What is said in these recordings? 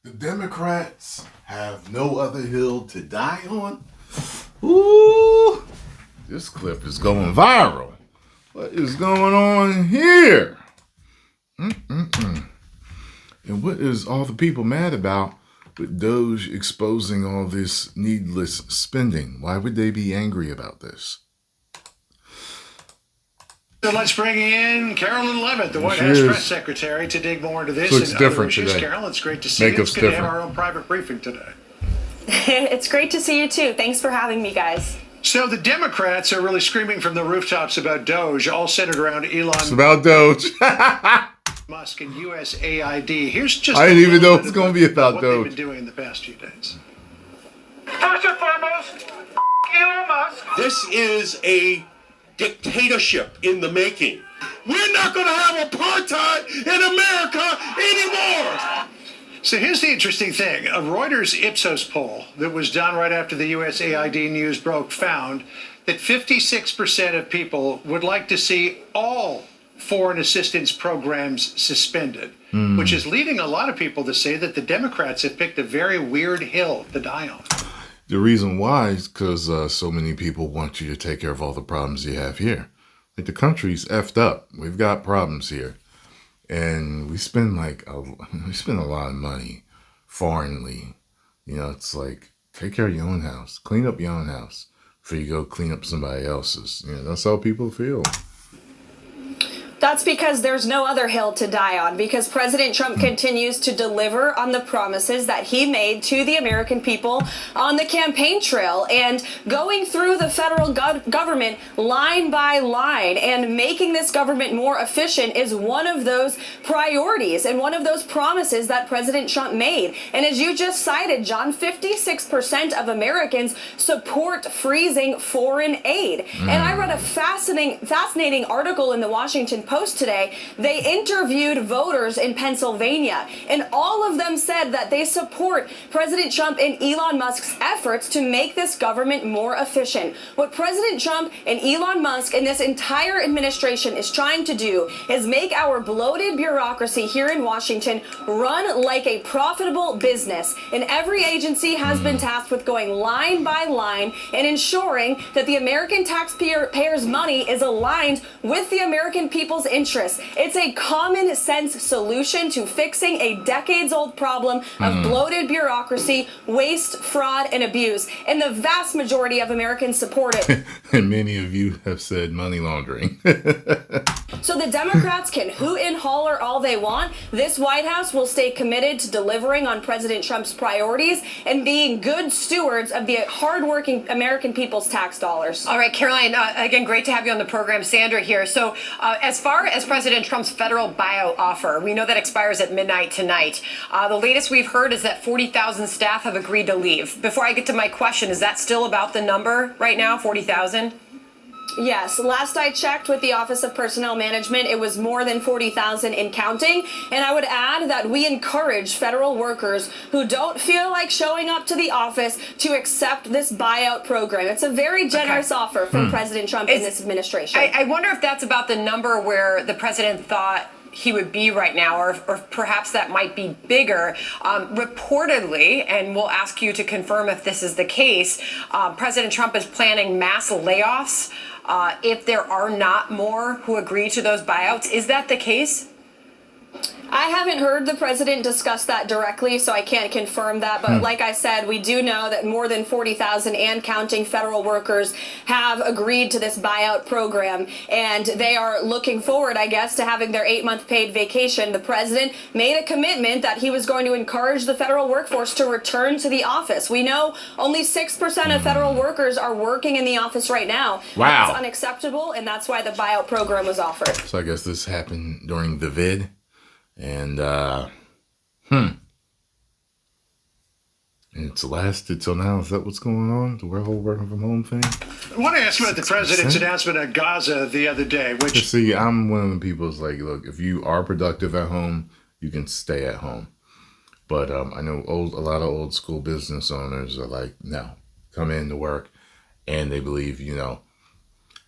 The Democrats have no other hill to die on. Ooh, this clip is going viral. What is going on here? And what is all the people mad about with Doge exposing all this needless spending? Why would they be angry about this? So let's bring in Carolyn Levitt, the White House press secretary, to dig more into this. Looks different today. Carol, it's great to see you. It's good to have our own private briefing today. It's great to see you too. Thanks for having me, guys. So the Democrats are really screaming from the rooftops about Doge, all centered around Elon. It's about Doge. Musk and USAID. Here's just I didn't even know it's going to be about what Doge. they've been doing in the past few days. First and foremost, Elon Musk. This is a dictatorship in the making. We're not going to have apartheid in America anymore. So here's the interesting thing. A Reuters Ipsos poll that was done right after the USAID news broke found that 56% of people would like to see all foreign assistance programs suspended, which is leading a lot of people to say that the Democrats have picked a very weird hill to die on. The reason why is because so many people want you to take care of all the problems you have here. Like, the country's effed up. We've got problems here. And we spend a lot of money foreignly. You know, it's like, take care of your own house. Clean up your own house before you go clean up somebody else's. You know, that's how people feel. That's because there's no other hill to die on, because President Trump continues to deliver on the promises that he made to the American people on the campaign trail, and going through the federal government line by line and making this government more efficient is one of those priorities and one of those promises that President Trump made. And as you just cited, John, 56% of Americans support freezing foreign aid. And I read a fascinating article in the Washington Post today. They interviewed voters in Pennsylvania, and all of them said that they support President Trump and Elon Musk's efforts to make this government more efficient. What President Trump and Elon Musk and this entire administration is trying to do is make our bloated bureaucracy here in Washington run like a profitable business. And every agency has been tasked with going line by line and ensuring that the American taxpayers' money is aligned with the American people's interests. It's a common sense solution to fixing a decades-old problem of bloated bureaucracy, waste, fraud, and abuse. And the vast majority of Americans support it. And many of you have said money laundering. So the Democrats can hoot and holler all they want. This White House will stay committed to delivering on President Trump's priorities and being good stewards of the hardworking American people's tax dollars. All right, Caroline, again, great to have you on the program. Sandra here. So as far as President Trump's federal buyout offer, we know that expires at midnight tonight. The latest we've heard is that 40,000 staff have agreed to leave. Before I get to my question, is that still about the number right now, 40,000? Yes, last I checked with the Office of Personnel Management, it was more than 40,000 and counting. And I would add that we encourage federal workers who don't feel like showing up to the office to accept this buyout program. It's a very generous offer from President Trump and this administration. I wonder if that's about the number where the president thought he would be right now, or perhaps that might be bigger. Reportedly, and we'll ask you to confirm if this is the case, President Trump is planning mass layoffs if there are not more who agree to those buyouts. Is that the case? I haven't heard the president discuss that directly, so I can't confirm that. But like I said, we do know that more than 40,000 and counting federal workers have agreed to this buyout program. And they are looking forward, I guess, to having their 8-month paid vacation. The president made a commitment that he was going to encourage the federal workforce to return to the office. We know only 6% of federal workers are working in the office right now. Wow. That's unacceptable, and that's why the buyout program was offered. So I guess this happened during the vid. And, it's lasted till now. Is that what's going on? The whole working from home thing? I want to ask about the president's announcement on Gaza the other day, which... See, I'm one of the people who's like, look, if you are productive at home, you can stay at home. But I know a lot of old school business owners are like, no, come in to work. And they believe, you know,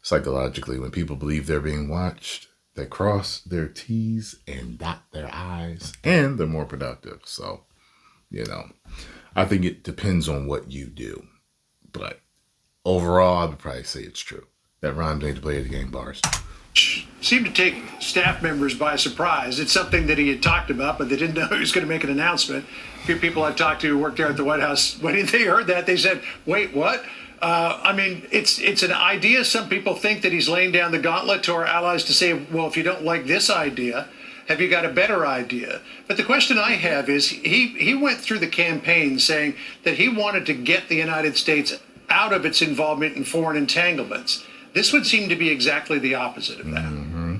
psychologically, when people believe they're being watched, they cross their T's and dot their I's, and they're more productive. So You know, I think it depends on what you do. But overall, I would probably say it's true. That rhymes ain't to play the game bars. Seemed to take staff members by surprise. It's something that he had talked about, but they didn't know he was going to make an announcement. A few people I've talked to who worked there at the White House, when they heard that, they said, wait, what? I mean, it's an idea. Some people think that he's laying down the gauntlet to our allies to say, well, if you don't like this idea, have you got a better idea? But the question I have is, he went through the campaign saying that he wanted to get the United States out of its involvement in foreign entanglements. This would seem to be exactly the opposite of that. Mm-hmm.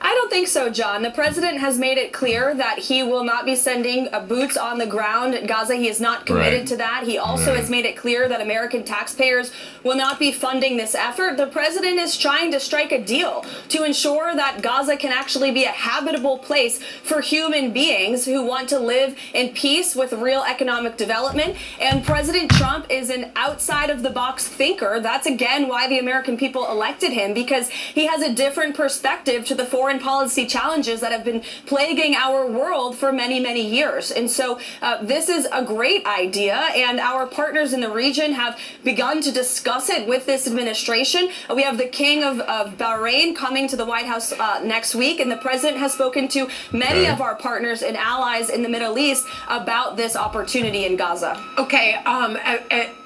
I don't think so, John. The president has made it clear that he will not be sending boots on the ground in Gaza. He is not committed to that. He also has made it clear that American taxpayers will not be funding this effort. The president is trying to strike a deal to ensure that Gaza can actually be a habitable place for human beings who want to live in peace with real economic development. And President Trump is an outside-of-the-box thinker. That's, again, why the American people elected him, because he has a different perspective to the foreign policy challenges that have been plaguing our world for many, many years. And so this is a great idea, and our partners in the region have begun to discuss it with this administration. We have the King of Bahrain coming to the White House next week, and the president has spoken to many of our partners and allies in the Middle East about this opportunity in Gaza. Okay,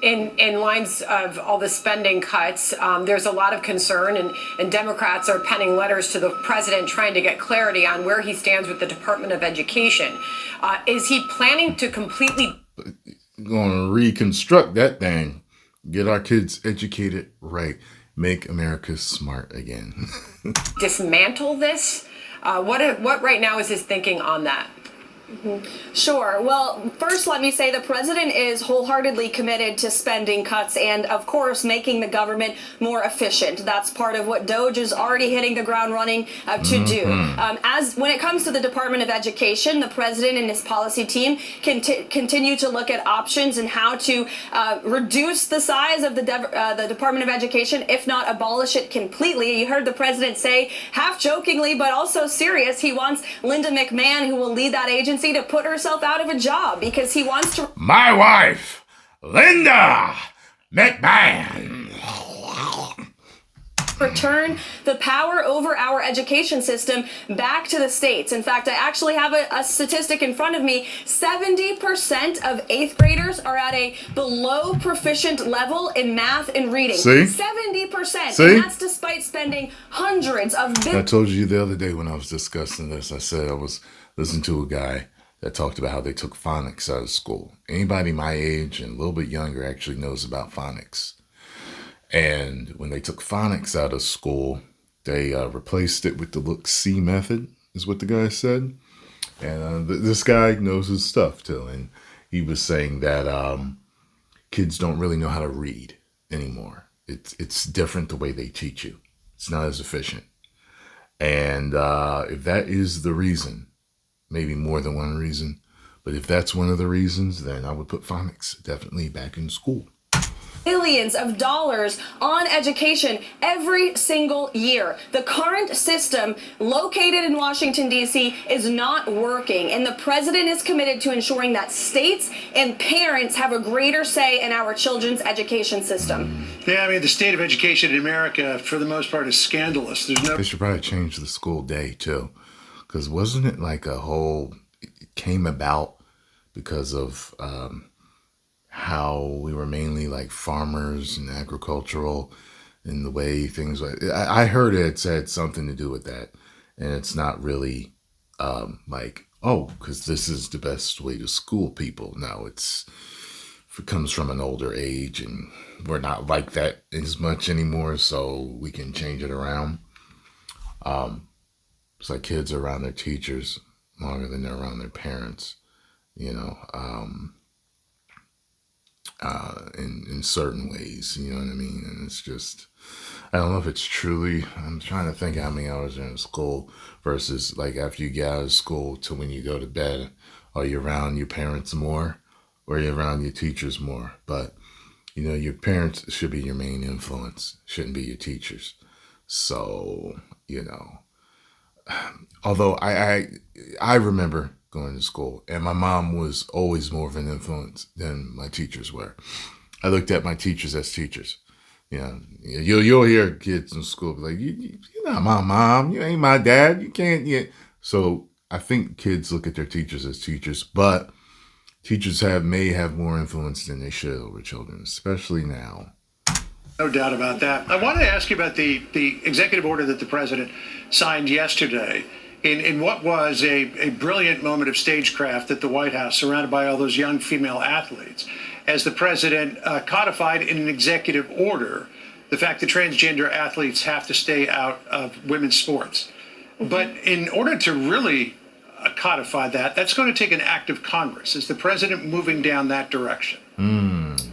in lines of all the spending cuts, there's a lot of concern, and Democrats are penning letters to the president trying to get clarity on where he stands with the Department of Education. Is he planning to completely going to reconstruct that thing, get our kids educated right, make America smart again? dismantle this? What right now is his thinking on that? Sure. Well, first, let me say the president is wholeheartely committed to spending cuts and, of course, making the government more efficient. That's part of what DOGE is already hitting the ground running to do. As when it comes to the Department of Education, the president and his policy team continue to look at options and how to reduce the size of the Department of Education, if not abolish it completely. You heard the president say, half jokingly but also serious, he wants Linda McMahon, who will lead that agency, to put herself out of a job because he wants to. My wife, Linda McMahon. Return the power over our education system back to the states. In fact, I actually have a statistic in front of me. 70% of 8th graders are at a below proficient level in math and reading. See? 70%. See? And that's despite spending hundreds of billions. I told you the other day when I was discussing this, I said I was listening to a guy that talked about how they took phonics out of school. Anybody my age and a little bit younger actually knows about phonics. And when they took phonics out of school, they replaced it with the look-see method, is what the guy said. And this guy knows his stuff, too. And he was saying that kids don't really know how to read anymore. It's different the way they teach you. It's not as efficient. And if that is the reason, maybe more than one reason, but if that's one of the reasons, then I would put phonics definitely back in school. Billions of dollars on education every single year. The current system located in Washington, D.C. is not working, and the president is committed to ensuring that states and parents have a greater say in our children's education system. Yeah, I mean, the state of education in America, for the most part, is scandalous. They should probably change the school day, too, because wasn't it like it came about because of how we were mainly like farmers and agricultural in the way things like I heard it said something to do with that, and it's not really because this is the best way to school people. No, it comes from an older age, and we're not like that as much anymore, so we can change it around. It's like kids are around their teachers longer than they're around their parents, in certain ways, you know what I mean? And it's just, I don't know if it's truly, I'm trying to think how many hours are in school versus like after you get out of school to when you go to bed. Are you around your parents more or are you around your teachers more? But, your parents should be your main influence, shouldn't be your teachers. So, although I remember going to school. And my mom was always more of an influence than my teachers were. I looked at my teachers as teachers. You'll hear kids in school be like, you're not my mom. You ain't my dad. You can't. Yeah. So I think kids look at their teachers as teachers, but teachers may have more influence than they should over children, especially now. No doubt about that. I wanted to ask you about the executive order that the president signed yesterday in what was a brilliant moment of stagecraft at the White House, surrounded by all those young female athletes, as the president codified in an executive order the fact that transgender athletes have to stay out of women's sports. But in order to really codify that, that's going to take an act of Congress. Is the president moving down that direction?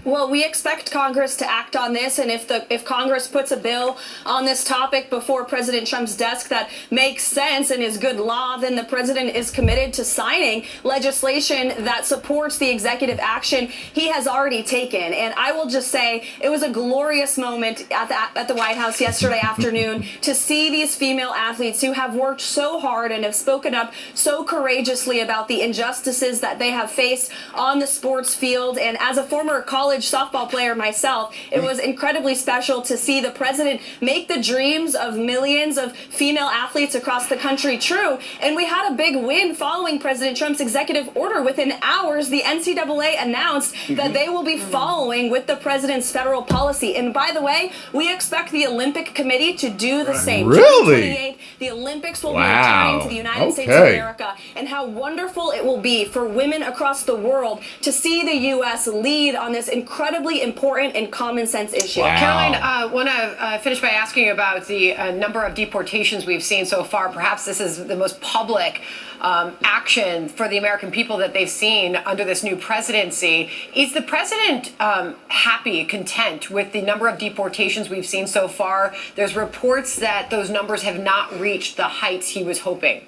Well, we expect Congress to act on this, and if Congress puts a bill on this topic before President Trump's desk that makes sense and is good law, then the president is committed to signing legislation that supports the executive action he has already taken. And I will just say it was a glorious moment at the White House yesterday afternoon to see these female athletes who have worked so hard and have spoken up so courageously about the injustices that they have faced on the sports field. And as a former college softball player myself, it was incredibly special to see the president make the dreams of millions of female athletes across the country true. And we had a big win following President Trump's executive order. Within hours, the NCAA announced that they will be following with the president's federal policy. And by the way, we expect the Olympic Committee to do the same. Really? The Olympics will be returning to the United States of America, and how wonderful it will be for women across the world to see the U.S. lead on this incredibly important and common sense issue. Wow. Caroline, I want to finish by asking you about the number of deportations we've seen so far. Perhaps this is the most public action for the American people that they've seen under this new presidency. Is the president happy, content with the number of deportations we've seen so far? There's reports that those numbers have not reached the heights he was hoping.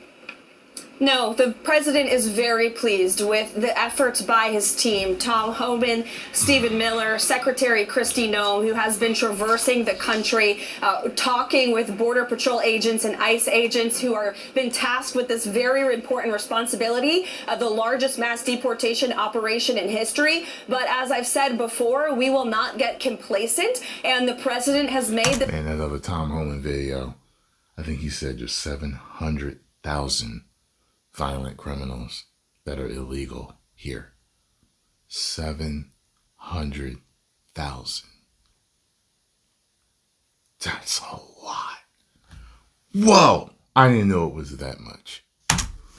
No, the president is very pleased with the efforts by his team. Tom Homan, Stephen Miller, Secretary Kristi Noem, who has been traversing the country, talking with Border Patrol agents and ICE agents who are been tasked with this very important responsibility, the largest mass deportation operation in history. But as I've said before, we will not get complacent, and the president has made the... Man, that other Tom Homan video, I think he said just 700,000 violent criminals that are illegal here. 700,000. That's a lot. Whoa! I didn't know it was that much.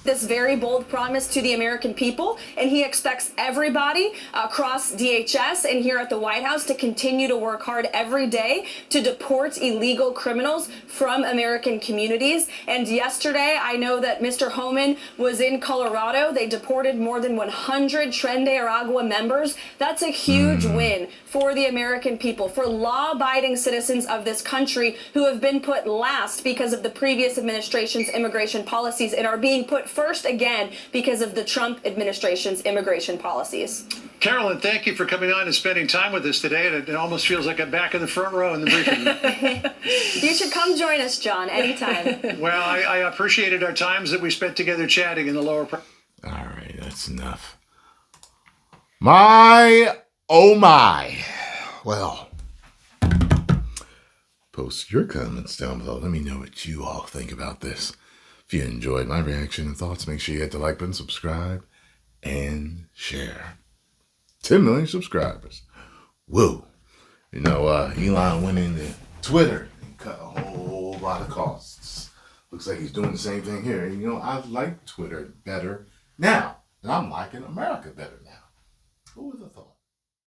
This very bold promise to the American people, and he expects everybody across DHS and here at the White House to continue to work hard every day to deport illegal criminals from American communities. And yesterday, I know that Mr. Homan was in Colorado. They deported more than 100 Tren de Aragua members. That's a huge win for the American people, for law-abiding citizens of this country who have been put last because of the previous administration's immigration policies and are being put first again because of the Trump administration's immigration policies. Carolyn, thank you for coming on and spending time with us today. And it almost feels like I'm back in the front row in the briefing room. You should come join us, John, anytime. Well, I appreciated our times that we spent together chatting in the lower... All right, that's enough. My, oh my. Well, post your comments down below. Let me know what you all think about this. If you enjoyed my reaction and thoughts, make sure you hit the like button, subscribe, and share. 10 million subscribers. Whoa. You know, Elon went into Twitter and cut a whole lot of costs. Looks like he's doing the same thing here. And, you know, I like Twitter better now. And I'm liking America better now. Who would have thought?